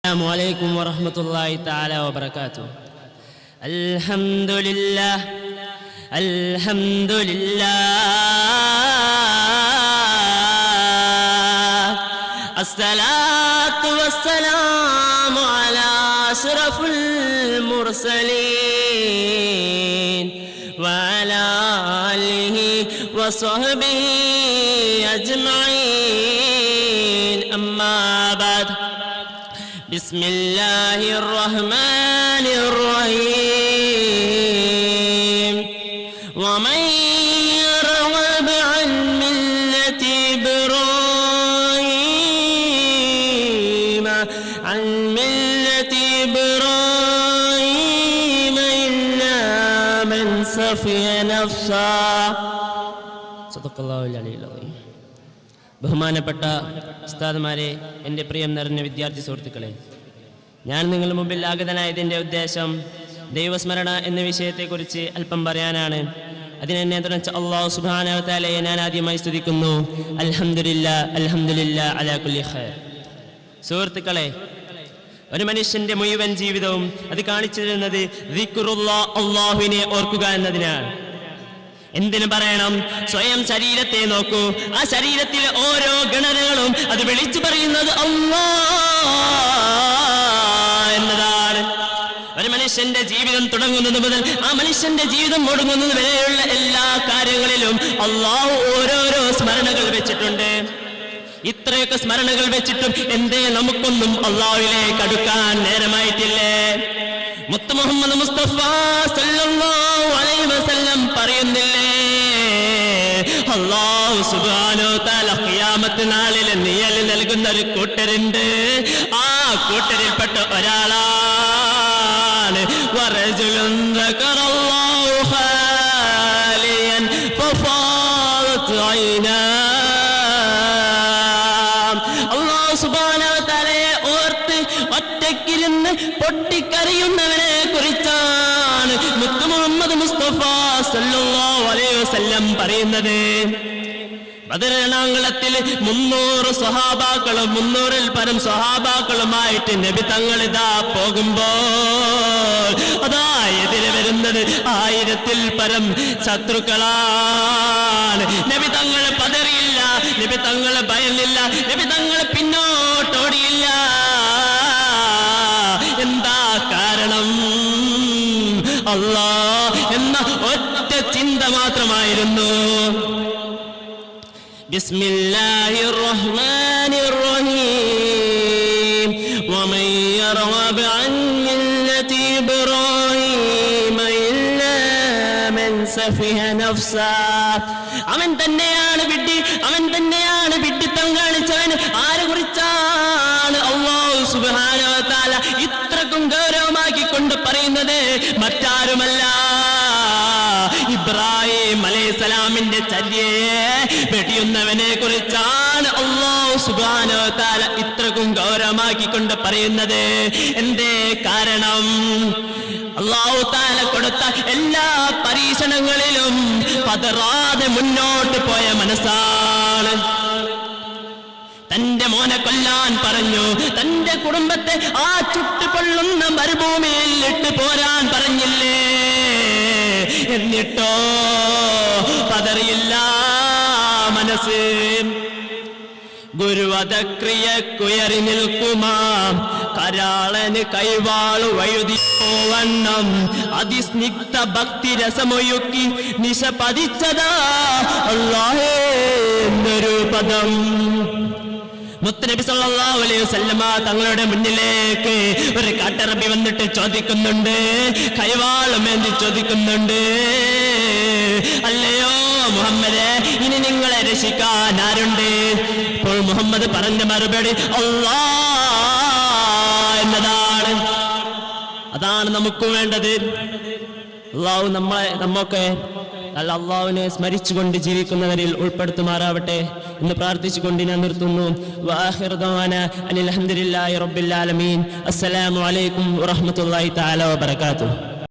السلام عليكم ورحمة الله تعالى وبركاته. الحمد لله الحمد لله الصلاة والسلام على أشرف المرسلين وعلى آله وصحبه أجمعين. أما بعد، بسم الله الرحمن الرحيم. ومن يرغب عن ملة إبراهيم إلا من سفه نفسه. صدق الله العلي العظيم. ബഹുമാനപ്പെട്ട ഉസ്താദുമാരെ, എൻ്റെ പ്രിയം നിറഞ്ഞ വിദ്യാർത്ഥി സുഹൃത്തുക്കളെ, ഞാൻ നിങ്ങളുടെ മുമ്പിൽ ആഗതനായതിൻ്റെ ഉദ്ദേശം ദൈവസ്മരണ എന്ന വിഷയത്തെക്കുറിച്ച് അല്പം പറയാനാണ്. അതിനെന്നെ തുടർന്ന് അല്ലാഹു സുബ്ഹാനഹു വ തആലയെ ഞാൻ ആദ്യമായി സ്തുതിക്കുന്നു. അൽഹംദുലില്ലാ അൽഹംദുലില്ലാ അലാ കുല്ലി ഖൈർ. സുഹൃത്തുക്കളെ, ഒരു മനുഷ്യൻ്റെ മുഴുവൻ ജീവിതവും അത് കാണിച്ചു തരുന്നത് ദിക്റുല്ലാഹ്, അല്ലാഹുവിനെ ഓർക്കുക എന്നതിനാണ്. എന്തിനു പറയണം? സ്വയം ശരീരത്തെ നോക്കൂ. ആ ശരീരത്തിലെ ഓരോ ഗണനകളും അത് വിളിച്ചു പറയുന്നത് അല്ലാഹ് എന്നതാണ്. ഒരു മനുഷ്യന്റെ ജീവിതം തുടങ്ങുന്നത് മുതൽ ആ മനുഷ്യന്റെ ജീവിതം മുടങ്ങുന്നത് വരെയുള്ള എല്ലാ കാര്യങ്ങളിലും അല്ലാഹു ഓരോരോ സ്മരണകൾ വെച്ചിട്ടുണ്ട്. ഇത്രയൊക്കെ സ്മരണകൾ വെച്ചിട്ടും എന്തേ നമുക്കൊന്നും അല്ലാഹുവിലേക്ക് അടുക്കാൻ നേരമായിട്ടില്ലേ? മുത്ത് മുഹമ്മദ് മുസ്തഫ സല്ലല്ലാഹു അലൈഹി വസല്ലം പറയുന്നില്ലേ, അല്ലാഹു സുബ്ഹാനഹു വ തആല ഖിയാമത്ത് നാളിൽ നിഴൽ നൽകുന്ന ഒരു കൂട്ടരുണ്ട്. ആ കൂട്ടരിൽപ്പെട്ട ഒരാളാണ് വറജുലുൻ ദകറല്ലാഹു ഖാലിയൻ ഫഫാദത് ഐനാ. അല്ലാഹു സുബ്ഹാനഹു വ തആലയെ ഓർത്ത് ഒറ്റയ്ക്കിരുന്ന് പൊട്ടിക്കരയുന്നവനെ കുറിച്ചാണ് മുത്ത് മുഹമ്മദ് മുസ്തഫ സല്ലല്ലാഹു അലൈഹി വസല്ലം പറയുന്നത്. ബദർ രണാങ്കളത്തിൽ 300 സ്വഹാബാക്കളും 300-ൽ പരം സ്വഹാബാക്കളുമായിട്ട് നബി തങ്ങൾ ഇതാ പോകുമ്പോൾ അതാ എതിരെ വരുന്നത് 1000-ൽ പരം ശത്രുക്കളാണ്. നബി തങ്ങൾ പതറിയില്ല, നബി തങ്ങൾ ഭയന്നില്ല, നബി തങ്ങൾ പിന്നോട്ടോടിയില്ല. എന്താ കാരണം? അല്ലാഹ് എന്ന ഒറ്റ ചിന്ത മാത്രമായിരുന്നു. ബിസ്മില്ലാഹിർ റഹ്മാനിർ റഹീം. വമൻ യർഗബ അൻ മില്ലതി ഇബ്രാഹീമ ഇല്ലാ മൻ സഫിഹ നഫ്സഹ. അവൻ തന്നെയാണ് വിഡ്ഢി, അവൻ തന്നെയാണ് വിഡ്ഢിത്തം കാണിച്ചവൻ. ആരെ കുറിച്ചാണ് അല്ലാഹു സുബ്ഹാനഹു വ തആല ഇത്രക്കും ഗൗരവമാക്കിക്കൊണ്ട് പറയുന്നത്? മറ്റാരുമല്ല, ഇബ്രാഹിം അലൈഹിസ്സലാമിന്റെ ചര്യയെ വെടിയുന്നവനെ കുറിച്ചാണ് അല്ലാഹു സുബ്ഹാനഹു വ തആല ഇത്രക്കും ഗൗരവമാക്കിക്കൊണ്ട് പറയുന്നത്. എന്തേ കാരണം? അല്ലാഹു തആല കൊടുത്ത എല്ലാ പരീക്ഷണങ്ങളിലും പതറാതെ മുന്നോട്ട് പോയ മനസ്സാണ്. തന്റെ മോനെ കൊല്ലാൻ പറഞ്ഞു, തന്റെ കുടുംബത്തെ ആ ചുട്ടുപൊള്ളുന്ന മരുഭൂമിയിൽ ഇട്ട് പോരാൻ പറഞ്ഞില്ലേ? എന്നിട്ടോ പതറിയില്ല മനസ്സ്. ഗുരുവധക്രിയക്കുയറി നിൽക്കുമാം കരാളന് കൈവാളു വഴുതിപ്പോവണ്ണം അതിസ്നിഗ്ധ ഭക്തി രസമൊഴുക്കി നിശ പതിച്ചതാ അല്ലാഹേ എന്നൊരു പദം. മുത്തുനബി സല്ലല്ലാഹു അലൈഹി വസല്ലമ തങ്ങളുടെ മുന്നിലേക്ക് ഒരു കാട്ടറബി വന്നിട്ട് ചോദിക്കുന്നുണ്ട്, കൈവാളുമേന്തി ചോദിക്കുന്നുണ്ട്, അല്ലയോ മുഹമ്മദേ, ഇനി നിങ്ങളെ രക്ഷിക്കാൻ ആരുണ്ട്? അപ്പോൾ മുഹമ്മദ് പറഞ്ഞ മറുപടി അല്ലാഹ് എന്നതാണ്. അതാണ് നമുക്ക് വേണ്ടത്. അല്ലാഹു നമ്മൊക്കെ അല്ലാഹുവിനെ സ്മരിച്ചുകൊണ്ട് ജീവിക്കുന്നവരിൽ ഉൾപ്പെടുത്തുമാറാവട്ടെ എന്ന് പ്രാർത്ഥിച്ചുകൊണ്ട് ഞാൻ നിർത്തുന്നു. വആഖിറു ദഅവാനാ അനിൽ ഹംദുലില്ലാഹി റബ്ബിൽ ആലമീൻ. അസ്സലാമു അലൈക്കും വറഹ്മത്തുള്ളാഹി തആല വബറകാതുഹു.